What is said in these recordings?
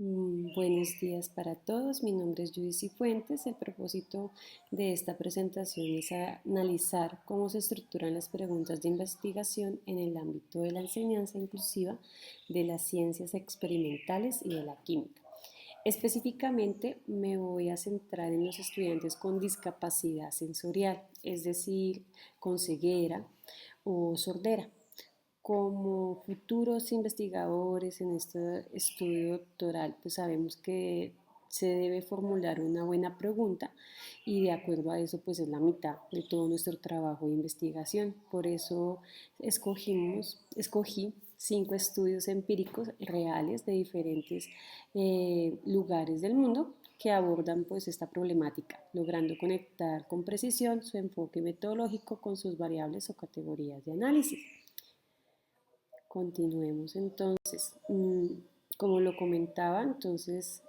Buenos días para todos. Mi nombre es Judy Cifuentes. El propósito de esta presentación es analizar cómo se estructuran las preguntas de investigación en el ámbito de la enseñanza inclusiva, de las ciencias experimentales y de la química. Específicamente me voy a centrar en los estudiantes con discapacidad sensorial, es decir, con ceguera o sordera. Como futuros investigadores en este estudio doctoral, pues sabemos que se debe formular una buena pregunta y de acuerdo a eso pues es la mitad de todo nuestro trabajo de investigación. Por eso escogí 5 estudios empíricos reales de diferentes lugares del mundo que abordan pues esta problemática, logrando conectar con precisión su enfoque metodológico con sus variables o categorías de análisis. Continuemos entonces. Como lo comentaba, entonces,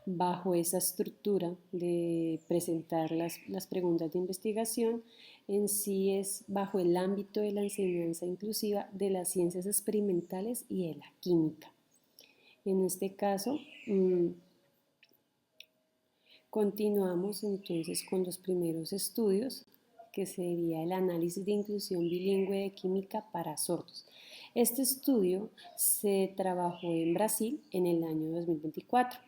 bajo esa estructura de presentar las preguntas de investigación, en sí es bajo el ámbito de la enseñanza inclusiva de las ciencias experimentales y de la química. En este caso, continuamos entonces con los primeros estudios, que sería el análisis de inclusión bilingüe de química para sordos. Este estudio se trabajó en Brasil en el año 2024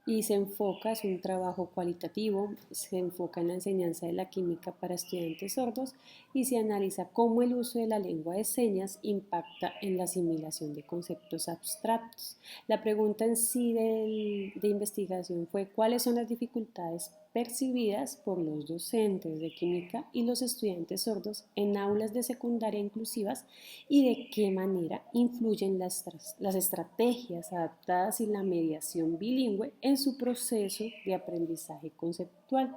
y se enfoca, es un trabajo cualitativo, se enfoca en la enseñanza de la química para estudiantes sordos y se analiza cómo el uso de la lengua de señas impacta en la asimilación de conceptos abstractos. La pregunta en sí de investigación fue cuáles son las dificultades percibidas por los docentes de química y los estudiantes sordos en aulas de secundaria inclusivas y de qué manera influyen las estrategias adaptadas y la mediación bilingüe en su proceso de aprendizaje conceptual.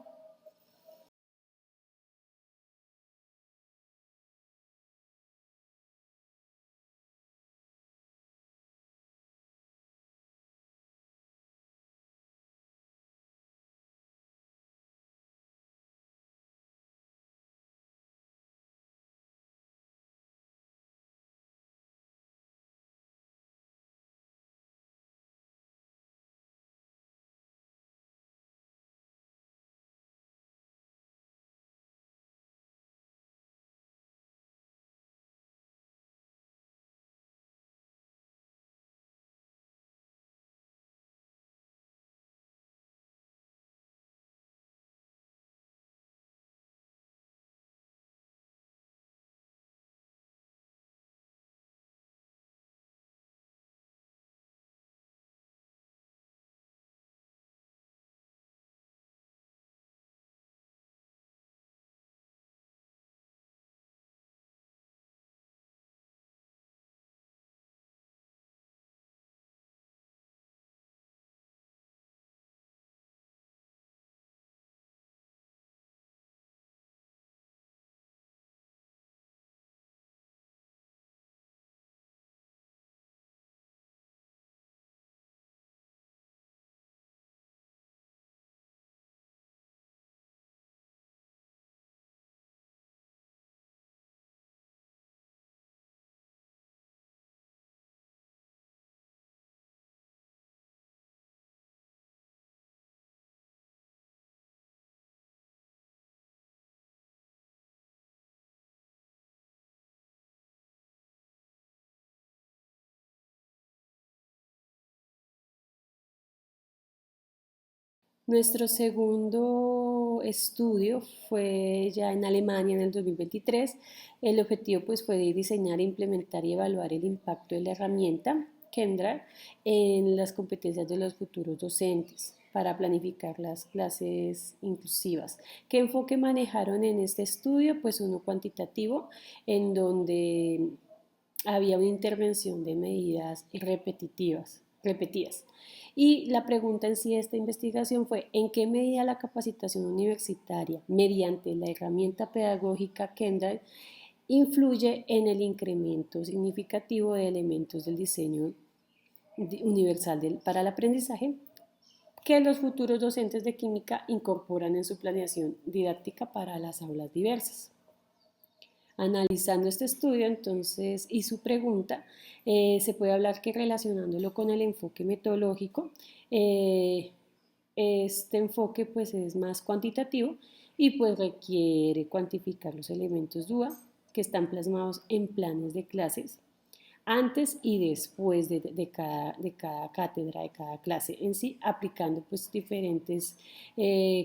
Nuestro segundo estudio fue ya en Alemania en el 2023. El objetivo pues, fue diseñar, implementar y evaluar el impacto de la herramienta Kendra en las competencias de los futuros docentes para planificar las clases inclusivas. ¿Qué enfoque manejaron en este estudio? Pues uno cuantitativo, en donde había una intervención de medidas repetidas. Y la pregunta en sí de esta investigación fue, ¿en qué medida la capacitación universitaria mediante la herramienta pedagógica Kendall influye en el incremento significativo de elementos del diseño universal para el aprendizaje que los futuros docentes de química incorporan en su planeación didáctica para las aulas diversas? Analizando este estudio entonces y su pregunta, se puede hablar que relacionándolo con el enfoque metodológico, este enfoque pues es más cuantitativo y pues requiere cuantificar los elementos DUA que están plasmados en planes de clases antes y después de cada cátedra, de cada clase en sí, aplicando pues diferentes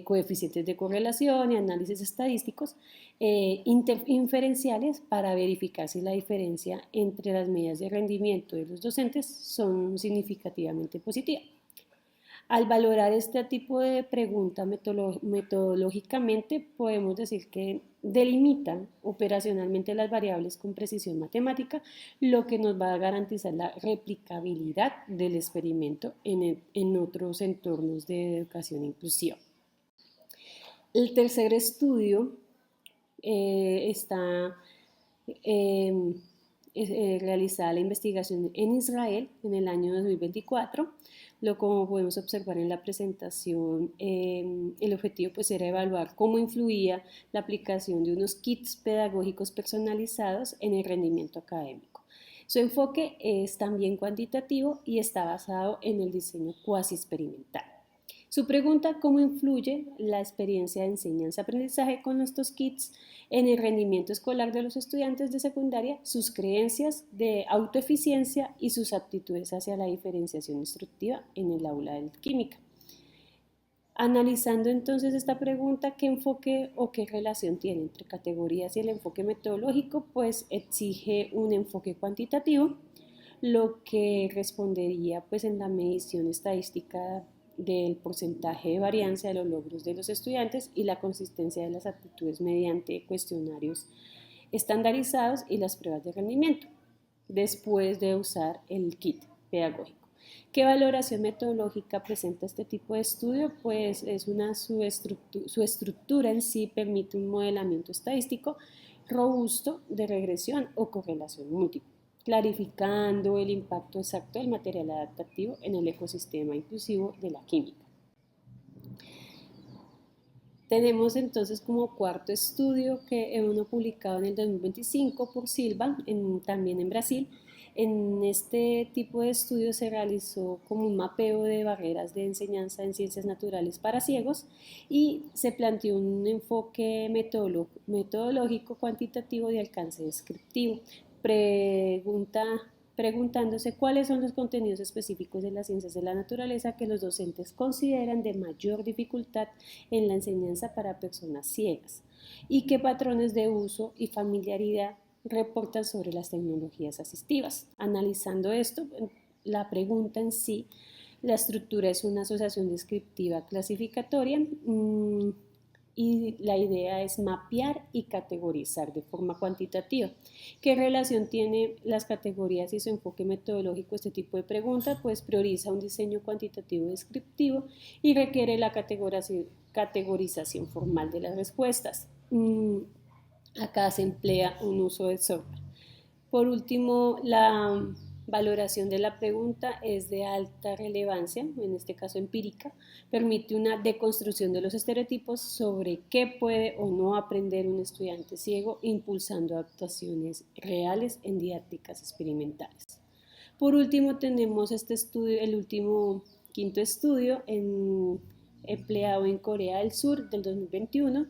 coeficientes de correlación y análisis estadísticos inferenciales para verificar si la diferencia entre las medidas de rendimiento de los docentes son significativamente positivas. Al valorar este tipo de pregunta metodológicamente, podemos decir que delimitan operacionalmente las variables con precisión matemática, lo que nos va a garantizar la replicabilidad del experimento en otros entornos de educación inclusiva. El tercer estudio está realizada la investigación en Israel en el año 2024. Como podemos observar en la presentación, el objetivo pues era evaluar cómo influía la aplicación de unos kits pedagógicos personalizados en el rendimiento académico. Su enfoque es también cuantitativo y está basado en el diseño cuasi experimental. Su pregunta, ¿cómo influye la experiencia de enseñanza-aprendizaje con estos kits en el rendimiento escolar de los estudiantes de secundaria, sus creencias de autoeficiencia y sus aptitudes hacia la diferenciación instructiva en el aula de química? Analizando entonces esta pregunta, ¿qué enfoque o qué relación tiene entre categorías y el enfoque metodológico? Pues exige un enfoque cuantitativo, lo que respondería pues en la medición estadística del porcentaje de varianza de los logros de los estudiantes y la consistencia de las aptitudes mediante cuestionarios estandarizados y las pruebas de rendimiento, después de usar el kit pedagógico. ¿Qué valoración metodológica presenta este tipo de estudio? Pues su estructura en sí permite un modelamiento estadístico robusto de regresión o correlación múltiple, clarificando el impacto exacto del material adaptativo en el ecosistema inclusivo de la química. Tenemos entonces como cuarto estudio que es uno publicado en el 2025 por Silva, también en Brasil. En este tipo de estudio se realizó como un mapeo de barreras de enseñanza en ciencias naturales para ciegos y se planteó un enfoque metodológico cuantitativo de alcance descriptivo. Preguntándose cuáles son los contenidos específicos de las ciencias de la naturaleza que los docentes consideran de mayor dificultad en la enseñanza para personas ciegas y qué patrones de uso y familiaridad reportan sobre las tecnologías asistivas. Analizando esto, la pregunta en sí, la estructura es una asociación descriptiva clasificatoria y la idea es mapear y categorizar de forma cuantitativa. ¿Qué relación tiene las categorías y su enfoque metodológico? Este tipo de pregunta pues prioriza un diseño cuantitativo descriptivo y requiere la categorización formal de las respuestas. Acá se emplea un uso de software. Por último, la valoración de la pregunta es de alta relevancia, en este caso empírica, permite una deconstrucción de los estereotipos sobre qué puede o no aprender un estudiante ciego, impulsando adaptaciones reales en didácticas experimentales. Por último, tenemos este estudio, el último quinto estudio empleado en Corea del Sur del 2021.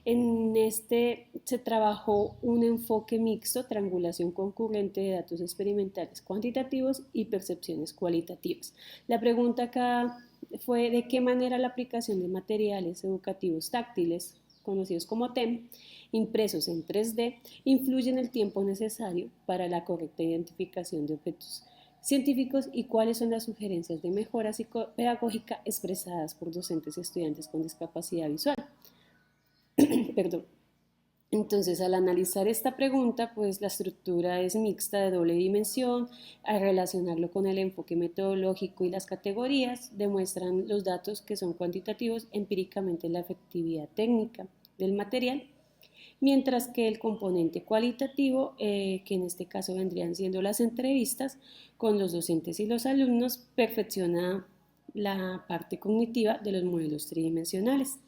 En este se trabajó un enfoque mixto, triangulación concurrente de datos experimentales cuantitativos y percepciones cualitativas. La pregunta acá fue de qué manera la aplicación de materiales educativos táctiles, conocidos como TEM, impresos en 3D, influye en el tiempo necesario para la correcta identificación de objetos científicos y cuáles son las sugerencias de mejora psicopedagógica expresadas por docentes y estudiantes con discapacidad visual. Perdón. Entonces, al analizar esta pregunta, pues la estructura es mixta de doble dimensión. Al relacionarlo con el enfoque metodológico y las categorías, demuestran los datos que son cuantitativos empíricamente la efectividad técnica del material, mientras que el componente cualitativo, que en este caso vendrían siendo las entrevistas con los docentes y los alumnos, perfecciona la parte cognitiva de los modelos tridimensionales.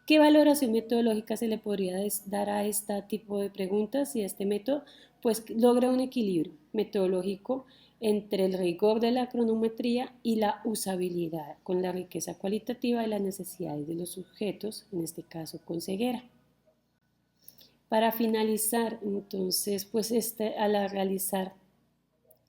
¿Qué valoración metodológica se le podría dar a este tipo de preguntas y a este método? Pues logra un equilibrio metodológico entre el rigor de la cronometría y la usabilidad, con la riqueza cualitativa de las necesidades de los sujetos, en este caso con ceguera. Para finalizar, entonces, pues al realizar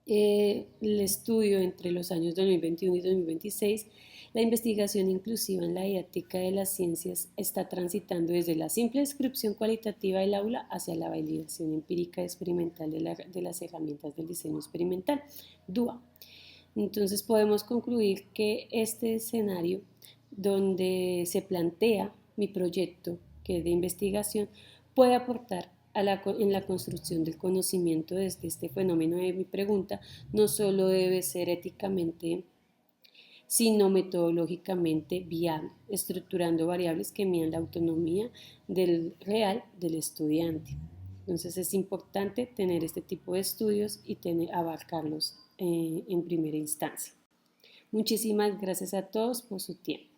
el estudio entre los años 2021 y 2026, la investigación inclusiva en la didáctica de las ciencias está transitando desde la simple descripción cualitativa del aula hacia la validación empírica experimental de las herramientas del diseño experimental, DUA. Entonces podemos concluir que este escenario donde se plantea mi proyecto, que es de investigación, puede aportar en la construcción del conocimiento desde este fenómeno de mi pregunta, no solo debe ser éticamente, sino metodológicamente viable, estructurando variables que midan la autonomía del real del estudiante. Entonces es importante tener este tipo de estudios y abarcarlos en primera instancia. Muchísimas gracias a todos por su tiempo.